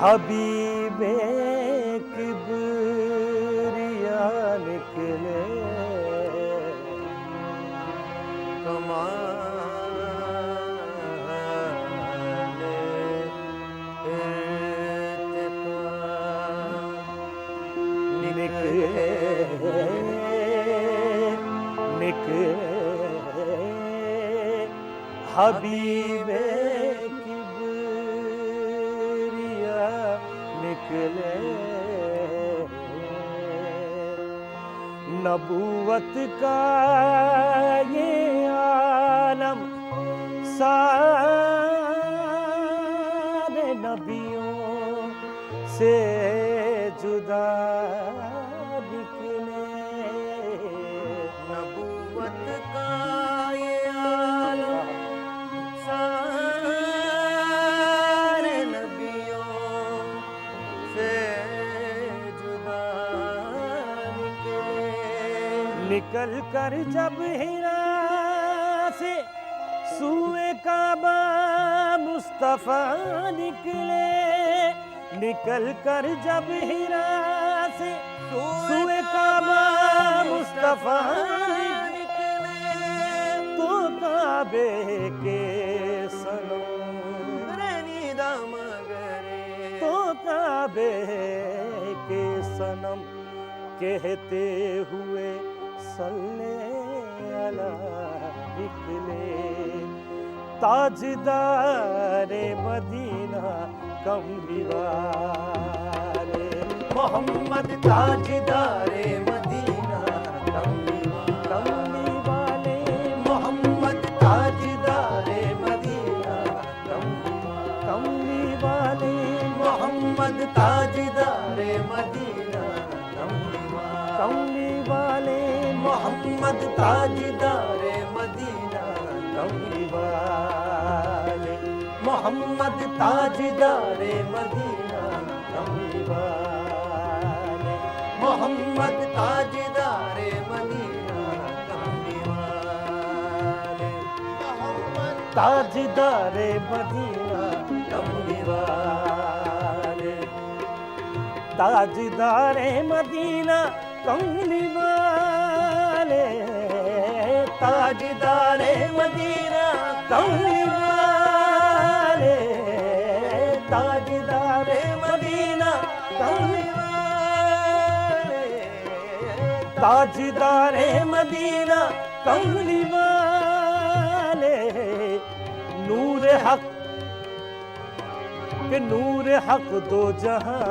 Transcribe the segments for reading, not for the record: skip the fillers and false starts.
हबीबे किबरिया निकले कमाने निकले हबीबे निकले नबूवत का ये आलम सारे नबियों से जुदा निकले नबूवत का ये आलम सारे नबियों से जुदा निकल कर जब हिरा से सूए काबा मुस्तफा निकले निकल कर जब हिरा से सूए काबा मुस्तफा निकले तो काबे के सनम तो काबे के सनम कहते हुए सल्ले अला निकले ताजदारे मदीना कमली वाले मोहम्मद ताजदारे मदीना कमली वाले मोहम्मद ताजदारे मदीना कमली वाले मोहम्मद ताजदारे मदीना कमली वाले मोहम्मद ताजदारे मदीना कमली वाले मोहम्मद ताजदारे मदीना कमली वाले मोहम्मद ताजदारे मदीना कमली वाले ताजदारे मदीना कमली वाले ताजदारे मदीना कमली वाले ताजदारे मदीना कमली वाले ताजदारे मदीना कमली वाले ताजदारे मदीना कमली वाले नूर हक के नूर हक दो जहां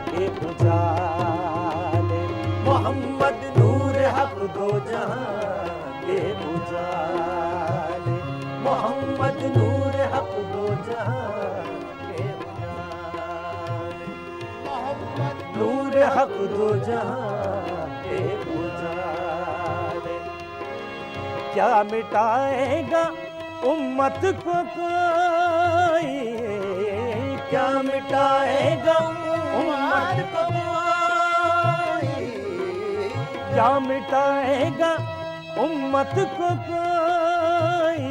के उजाले मोहम्मद नूर हक दो जहां के उजाले मोहम्मद नूर हक दो जहां के उजाले मोहम्मद नूर हक दो जहां के उजाले क्या मिटाएगा उम्मत को कोई क्या मिटाएगा उम्मत को कोई क्या मिटाएगा उम्मत को कोई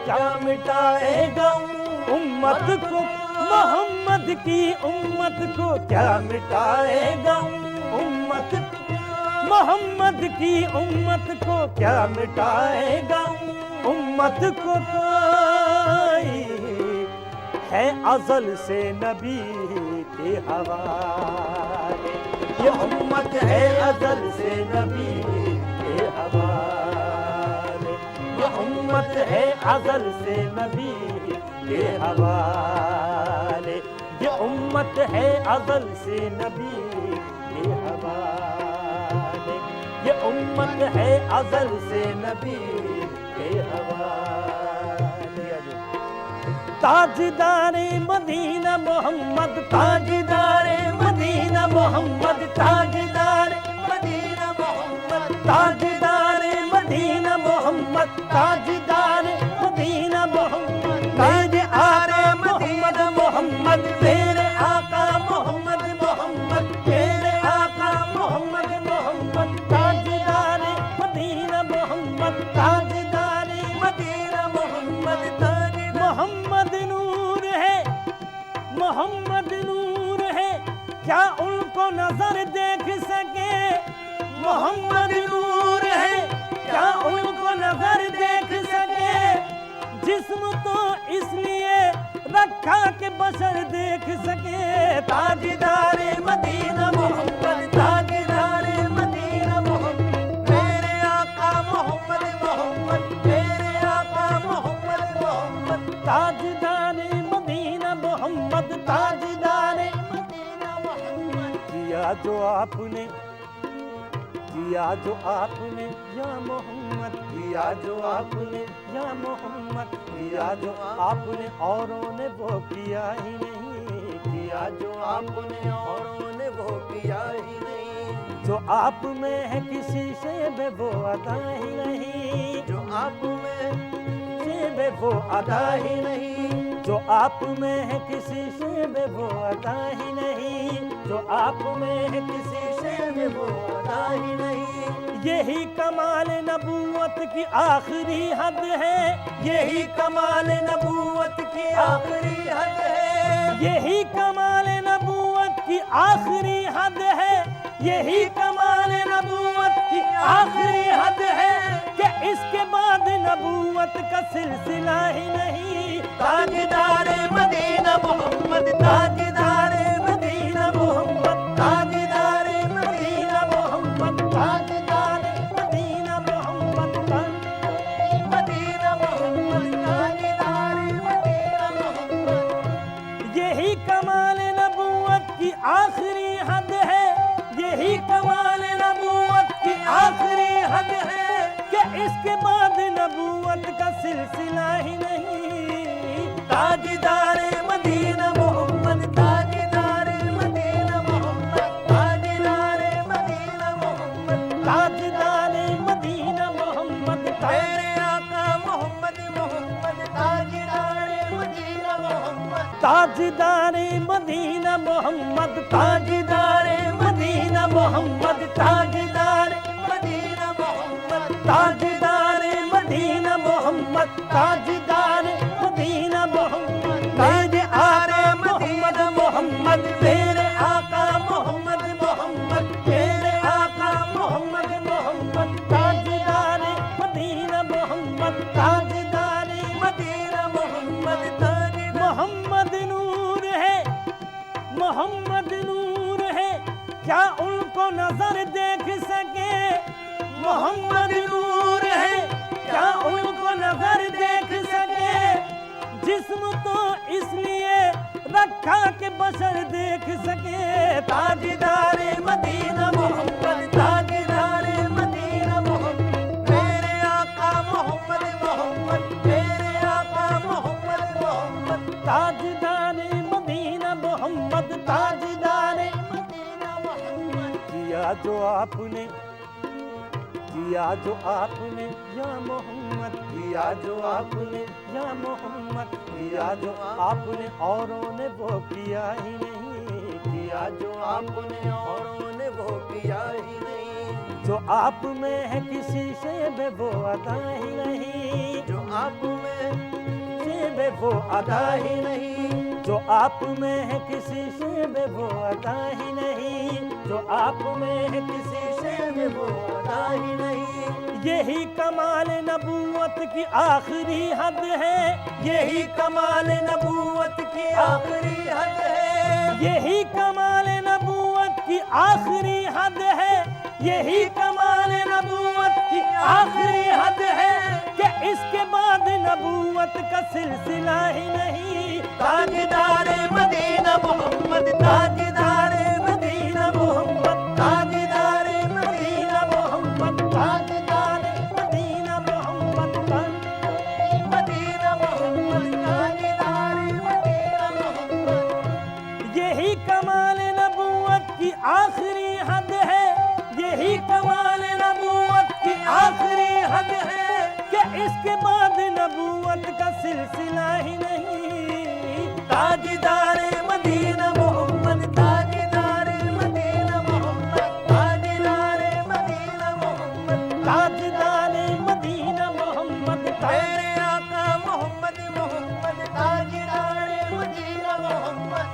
क्या मिटाएगा उम्मत को मोहम्मद की उम्मत को क्या मिटाएगा उम्मत मोहम्मद की उम्मत को क्या मिटाएगा उम्मत को कोई है अज़ल से नबी के हवाले ये उम्मत है अज़ल से नबी के हवाले ये उम्मत है अज़ल से नबी के हवाले ये उम्मत है अज़ल से नबी के ये उम्मत है अज़ल से नबी के हवाले। ताजदारे मदीना मोहम्मद, ताजदारे मदीना मोहम्मद, ताजदारे मदीना मोहम्मद, ताजदारे मदीना मोहम्मद, ताजदारे मदीना मोहम्मद, ताजदारे मदीना मोहम्मद, तेरे आका मोहम्मद मोहम्मद, तेरे आका मोहम्मद मोहम्मद, ताजदारे मदीना मोहम्मद, ताजदारे मदीना मोहम्मद, ताज मोहम्मद नूर है, मोहम्मद नूर है, क्या उनको नजर देख सके? मोहम्मद नूर है, क्या उनको नजर देख सके? जिस्म तो इसलिए रखा के बशर देख सके। ताजदारे मदीना मोहम्मद, ताजदारे मदीना मोहम्मद, मेरे आका मोहम्मद मोहम्मद, मेरे आका मोहम्मद मोहम्मद, ताजदारे मदीना मोहम्मद, ताजदारे मदीना मोहम्मद। किया जो आपने, किया जो आपने या मोहम्मद, किया जो आपने या मोहम्मद, किया जो आपने औरों ने वो किया ही नहीं, किया जो आपने औरों ने वो किया ही नहीं। जो आप में है किसी से बे वो अदा ही नहीं, जो आप में से बे वो अदा ही नहीं, जो आप में है किसी से बे वो अदा ही नहीं, जो आप में है किसी से बे वो अदा ही नहीं। यही कमाल नबूवत की आखिरी हद है, यही कमाल नबूवत की आखिरी हद है, यही कमाल नबूवत की आखिरी हद है, यही कमाल नबूवत की आखिरी हद है कि इसके बाद नबूवत का सिलसिला ही नहीं। ताजदारे मदीना मोहम्मद, ताजदारे मदीना मोहम्मद, ताजदारे मदीना मोहम्मद, ताजदारे मदीना मोहम्मद, मदीना मोहम्मद, ताजदारे मदीना मोहम्मद। यही कमाल नबूवत की आखिरी हद है, यही कमाल नबूवत की आखिरी हद है कि इसके बाद नबूवत का सिलसिला ही नहीं। ताजदारे मदीना मोहम्मद, ताजदारे मदीना मोहम्मद, ताजदारे मदीना मोहम्मद, ताजदारे मदीना मोहम्मद, तेरे आका मोहम्मद मोहम्मद, ताजदारे मदीना मोहम्मद, ताजदारे मदीना मोहम्मद, ताजदारे मदीना मोहम्मद, ताजदारे मदीना मोहम्मद, ताजदारे मदीना मोहम्मद, ताजदारे मदीना मोहम्मद, ताजदारे मदीना मोहम्मद, तेरे आका मोहम्मद मोहम्मद, तेरे आका मोहम्मद मोहम्मद, ताजदारे मदीना मोहम्मद, ताजदारे मदीना मोहम्मद, ताज मोहम्मद नूर है, मोहम्मद नूर है, क्या उनको नजर देख सके? मोहम्मद नूर है, क्या उनको नजर देख सके? जिस्म तो इसलिए रखा के बशर देख सके। ताजदारे मदीना मोहम्मद, ताजदारे मदीना मोहम्मद, मेरे आका मोहम्मद मोहम्मद, मेरे आका मोहम्मद मोहम्मद, ताजदारे मदीना मोहम्मद, ताजदारे मदीना मोहम्मद। किया जो आपने, किया जो आपने या मोहम्मद, किया जो आपने या मोहम्मद, किया जो आपने औरों ने वो किया ही नहीं, किया जो आपने औरों ने वो किया ही नहीं। जो आप में है किसी से बे वो अदा ही नहीं, जो आप में से बे वो अदा ही नहीं, जो आप में है किसी से बे वो अदा ही नहीं, जो आप में है किसी से बे वो अदा ही नहीं। यही कमाल नबूवत की आखिरी हद है, यही कमाल नबूवत की आखिरी हद है, यही कमाल नबूवत की आखिरी हद है, यही कमाल नबूवत की आखिरी हद है कि इसके बाद नबूवत का सिलसिला ही नहीं। ताजदारे मदीना मोहम्मद, ताजदारे मदीना मोहम्मद, ताजदारे मदीना मोहम्मद, इसके बाद नबूवत का सिलसिला ही नहीं। ताजदारे मदीना मोहम्मद, ताजदारे मदीना मोहम्मद, ताजदारे मदीना मोहम्मद, ताजदारे मदीना मोहम्मद, तेरे आका मोहम्मद मोहम्मद, ताजदारे मदीना मोहम्मद।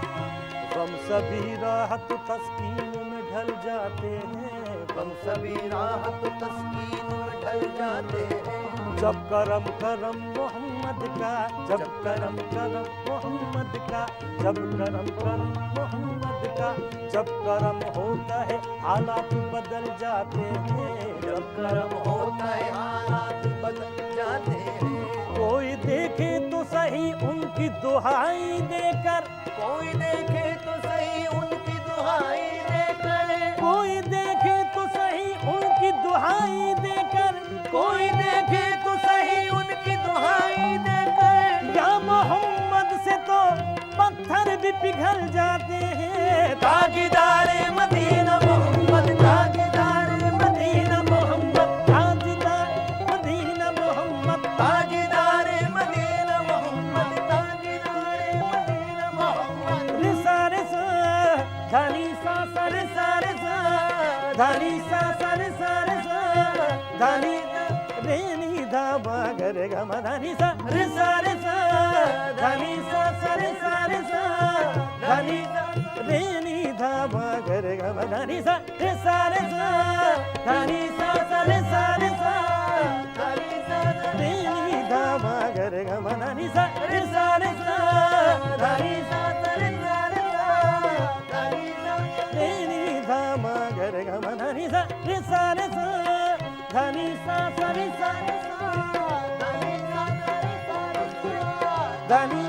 हम सभी राहत तस्कीन में ढल जाते हैं, हम सभी राहत तस्कीन में ढल जाते हैं। जब करम करम मोहम्मद का, जब करम करम मोहम्मद का, जब करम करम मोहम्मद का, जब करम होता है हालात बदल जाते हैं, जब करम होता है हालात बदल जाते हैं। कोई देखे तो सही उनकी दुहाई देकर, कोई देखे तो सही उनकी दुहाई देकर, कोई देखे तो सही उनकी दुहाई देकर, कोई देखे तो सही उनकी दुहाई देकर। या मोहम्मद से तो पत्थर भी पिघल जाते हैं। ताजदारे मदीना मोहम्मद, ताजदारे मदीना मोहम्मद, ताजदारे मदीना मोहम्मद, ताजदारे मदीना मोहम्मद, ताजदारे मदीना मोहम्मद। रिसा रिसा धनी सा सरे सारे सा, धनी सा सरे सारे सा, धनी रेनी धा मगर गम धनी सा रे सारे सा, धनी सा सरे सारे सा, धनी रेनी धा मगर गम धनी सा रे सारे सा, धनी सा सरे सारे सा, धनी सा रेनी धा मगर गम धनी सा रे सारे सा, धनी सा सरे सारे सा, धनी सा रेनी धा मगर गम धनी सा रे सारे सा, धनी सा सरे सारे सा, धनी सा सरे सारे सा, धनी।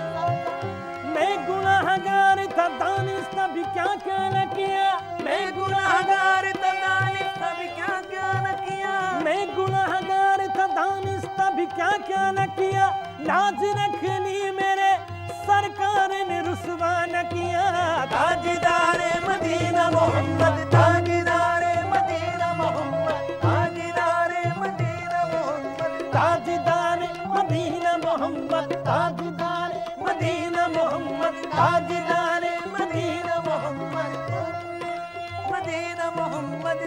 मैं गुनाहगार था दानिश भी क्या क्या न किया, मैं गुनाहगार था दानिश भी क्या क्या न किया, मैं गुनाहगार था दानिश भी क्या क्या न किया। लाज रखनी मेरे सरकार ने रुसवा न किया। ताजदारे मदीना मोहम्मद, ताजदारे मदीना मोहम्मद, ताजदारे मदीना मोहम्मद, ताजदारे मदीना मोहम्मद, ताजदारे मदीना मोहम्मद, ताजदारे मदीना मोहम्मद, मदीना मोहम्मद।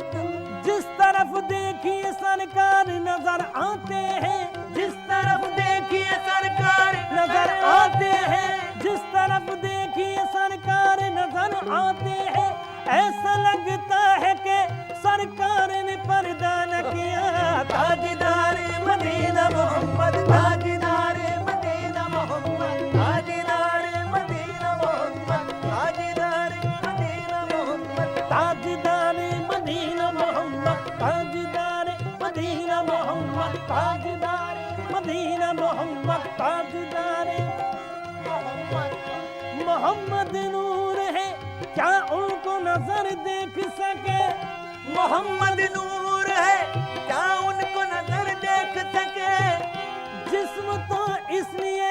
जिस तरफ देखिए सरकार नजर आते हैं, जिस तरफ देखिए सरकार नजर आते हैं, जिस तरफ देखिए सरकार नजर आते हैं। ऐसा लगता है कि सरकार ने पर्दा न किया। ताजदारे मदीना मोहम्मद, ताजदारे मदीना मोहम्मद, ताजदारे मदीना मोहम्मद, ताजदारे मदीना मोहम्मद, ताजदारे मदीना मोहम्मद, ताजदारे मदीना मोहम्मद, ताजदारे मदीना मोहम्मद, ताजदारे मोहम्मद। मोहम्मद नूर है क्या उनको नजर देख सके, मोहम्मद नूर है क्या उनको नजर देख सके। जिस्म तो इसलिए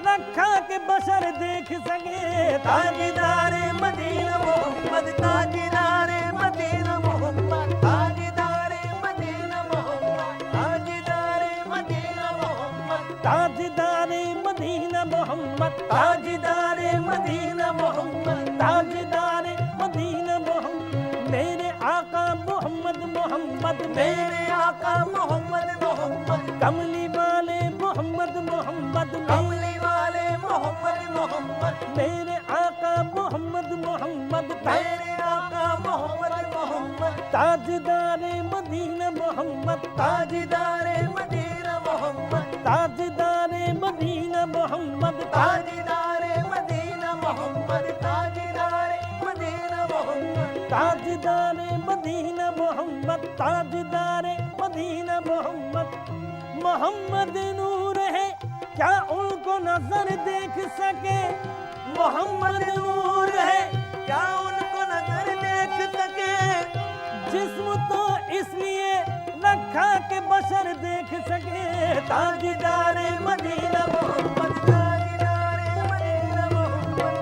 रखा के बशर देख सके। ताजदारे मदीना मोहम्मद, ताजदारे मदीना मोहम्मद, ताजदारे मदीना मोहम्मद, ताजदारे मदीना मोहम्मद, ताजदारे मदीना मोहम्मद, ताजदारे मदीना मोहम्मद, ताजदारे मदीना मोहम्मद। मेरे आका मोहम्मद मोहम्मद, मेरे आका मोहम्मद मोहम्मद, कमली वाले मोहम्मद मोहम्मद, कमली वाले मोहम्मद मोहम्मद। मेरे आका मोहम्मद मोहम्मद, मेरे आका मोहम्मद मोहम्मद, ताजदारे मदीना मोहम्मद, ताजदारे मदीना मोहम्मद, ताजदारे मदीना मोहम्मद, ताजदारे मदीना मोहम्मद, ताजदारे मदीना मोहम्मद, ताजदारे मदीना मोहम्मद, ताजदारे मदीना मोहम्मद। मोहम्मद नूर है क्या उनको नजर देख सके, मोहम्मद नूर है क्या उनको नजर देख सके। जिस्म तो इसलिए रखा के बशर देख सके। ताजदारे मदीना मोहम्मद, ताजदारे मदीना मोहम्मद,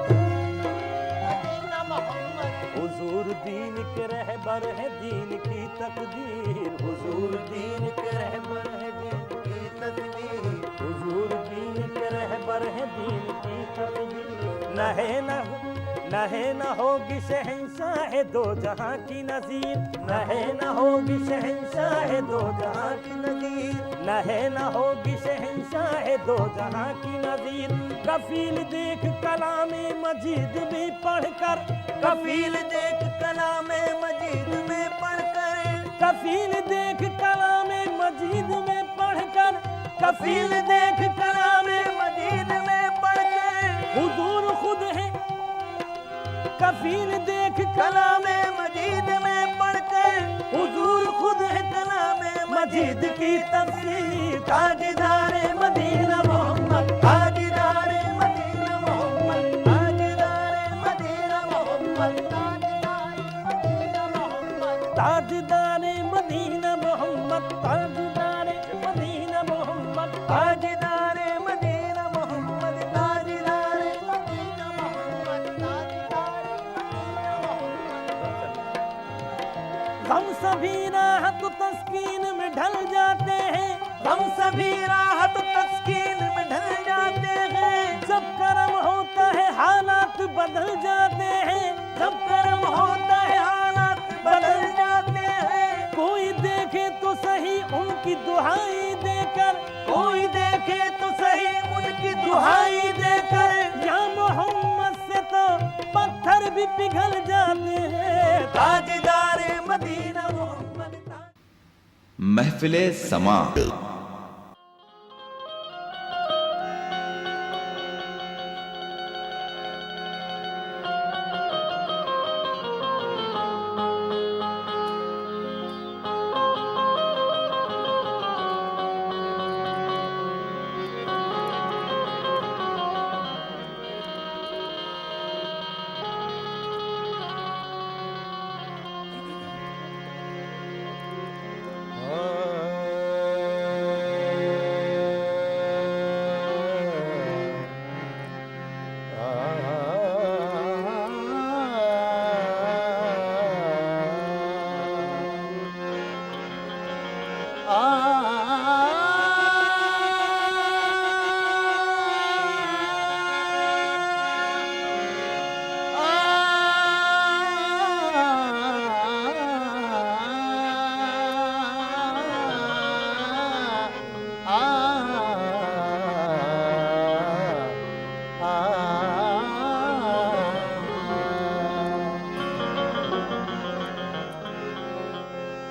मदीना मोहम्मद। हुजूर दीन के रहबर है दीन की तकदीर, हुजूर दीन के रहबर है दीन की तस्वीर, हुजूर दीन के रहबर है दीन की तस्वीर। न होगी शहंशाह दो जहां की नज़ीर, न होगी शहंशाह दो जहां की नज़ीर, न होगी शहंशाह दो जहां की नज़ीर। कफील देख कलामे मजीद में पढ़कर, कफील देख कलामे मजीद में पढ़कर, कफील देख कलामे मजीद में पढ़कर, कफील देख कलामे मजीद में पढ़कर, हुजूर खुद है कफील देख कलामे मजीद में पढ़कर, हुजूर खुद है कलामे मजीद की तफसीर। ताजदारे मदीना मोहम्मद, ताजदारे मदीना मोहम्मद, ताजदारे मदीना मोहम्मद, ताजदारे मदीना मोहम्मद, ताजदारे मदीना मोहम्मद, ताजदारे मदीना मोहम्मद, ताजदारे मदीना मोहम्मद, ताजदारे मदीना मोहम्मद। हम सभी राहत तस्कीन में ढल जाते हैं, हम सभी राहत तस्कीन में ढल जाते हैं, जब करम होता है हालात बदल जाते हैं, जब कर्म होता है हालात बदल जाते हैं। कोई देखे तो सही उनकी दुहाई देकर, कोई देखे तो सही उनकी दुहाई देकर, या मोहम्मद से तो पत्थर भी पिघल जाते हैं। ताजदारे मदीना मोहम्मद। महफिले समा।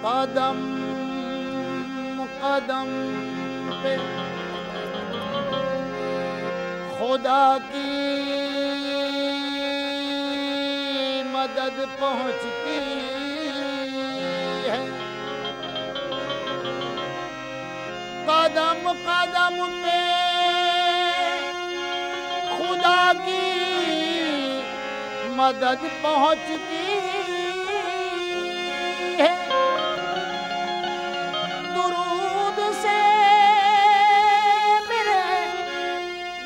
कदम कदम पे खुदा की मदद पहुंचती है। कदम कदम पे खुदा की मदद पहुंचती है। दुरूद से मेरे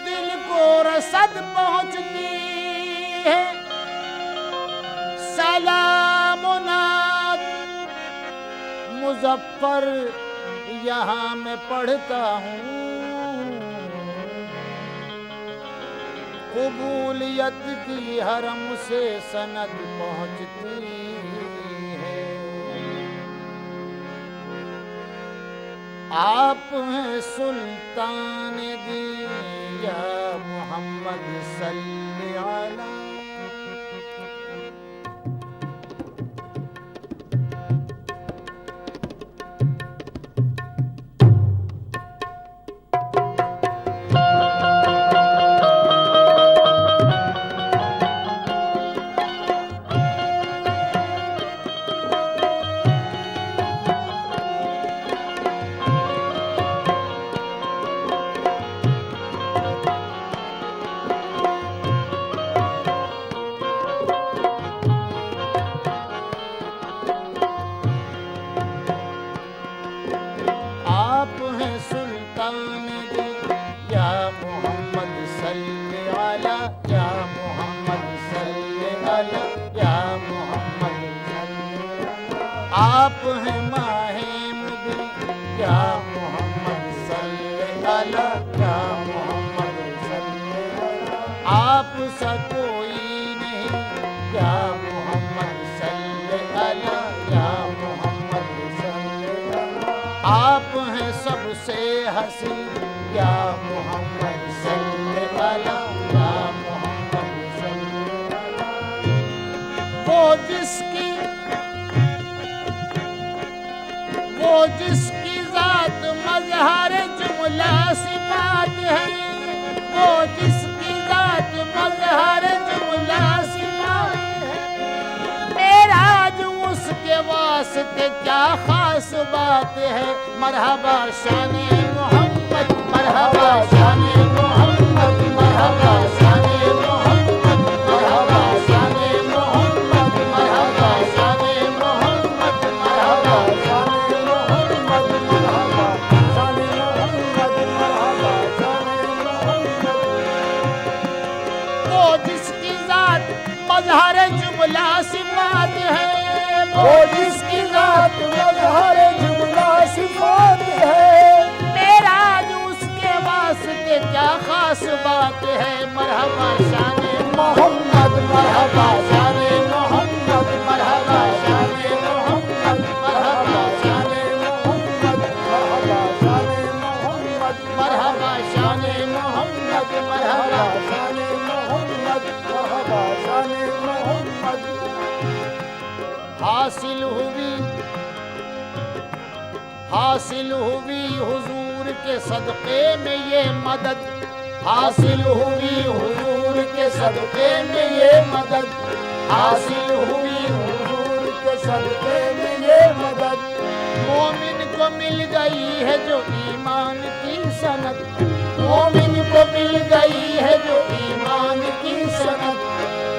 दिल को रसद पहुंचती है। सलाम नात मुजफ्फर यहाँ मैं पढ़ता हूँ। कबूलियत की हरम से सनद पहुंचती है। आप हैं सुल्तान दी या मोहम्मद सल्ली अला। आप हैं माहे मुदी या मोहम्मद सल्ले से हसी या मोहम्मद सल्ले अला या मोहम्मद सल्ले अला। वो जिसकी जात मजहर जुमला सिफात है, वो जिसकी जात मजहर जुमला सिफात है। मेराज उसके वास्ते क्या खास बात है। मरहबा शाने मोहम्मद, मरहबा शाने मोहम्मद, मरहबा शाने मोहम्मद, मरहबा शाने मोहम्मद, मरहबा शाने मोहम्मद, मरहबा शाने मोहम्मद, मरहबा शाने मोहम्मद, मरहबा शाने मोहम्मद। वो जिसकी जात मजहर जुमला सिफात है, वो जिसकी जात मजहर जुमला सिफात है। मेराज उसके वास्ते क्या खास बात है। मरहबा शाने मोहम्मद, मरहबा शाने मोहम्मद, मरहबा शाने मोहम्मद, मरहबा शाने मोहम्मद, मरहबा शाने मोहम्मद, मरहबा शाने मोहम्मद, मरहबा शाने मोहम्मद, मरहबा शाने मोहम्मद। हासिल हुई हुजूर के सदक़े में ये मदद, हासिल हुई हुजूर के सदक़े में ये मदद, हासिल हुई हुजूर के सदक़े में ये मदद। मोमिन को मिल गई है जो ईमान की सनद, मोमिन को मिल गई है जो ईमान की सनद,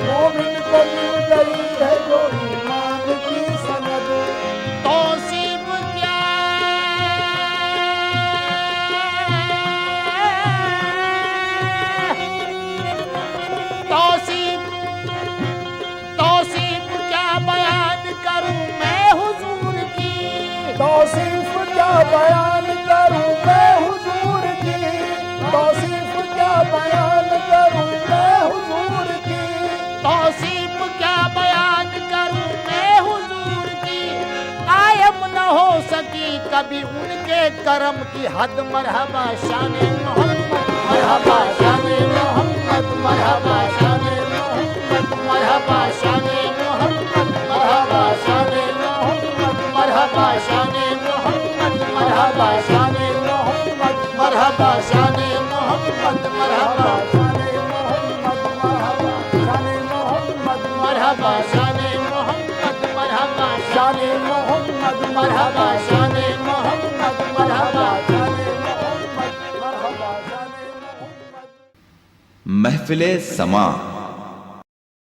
मोमिन को मिल गई है जो ईमान की सनद। तौसीब क्या तौसीफ क्या बयान करूं मैं हुजूर की, तौसीफ क्या बयान करूं मैं हुजूर की, तौसीफ क्या बयान करूं मैं हुजूर की, तौसीफ क्या बयान करूं मैं हुजूर की। कायम न हो सकी कभी उनके करम की हद। मरहबा शाने मोहम्मद, मरहबा शाने मोहम्मद, मरहबा शाने मोहम्मद, मरहबा शाने मोहम्मद, मरहबा शाने मोहम्मद, मरहबा शाने मोहम्मद, मरहबा शाने मोहम्मद, मरहबा शाने मोहम्मद, मरहबा शाने मोहम्मद, मरहबा शाने मोहम्मद, मरहबा शाने मोहम्मद, मरहबा शाने मोहम्मद, मरहबा शाने मोहम्मद, मरहबा शाने मोहम्मद, मरहबा शाने मोहम्मद। महफिले समा।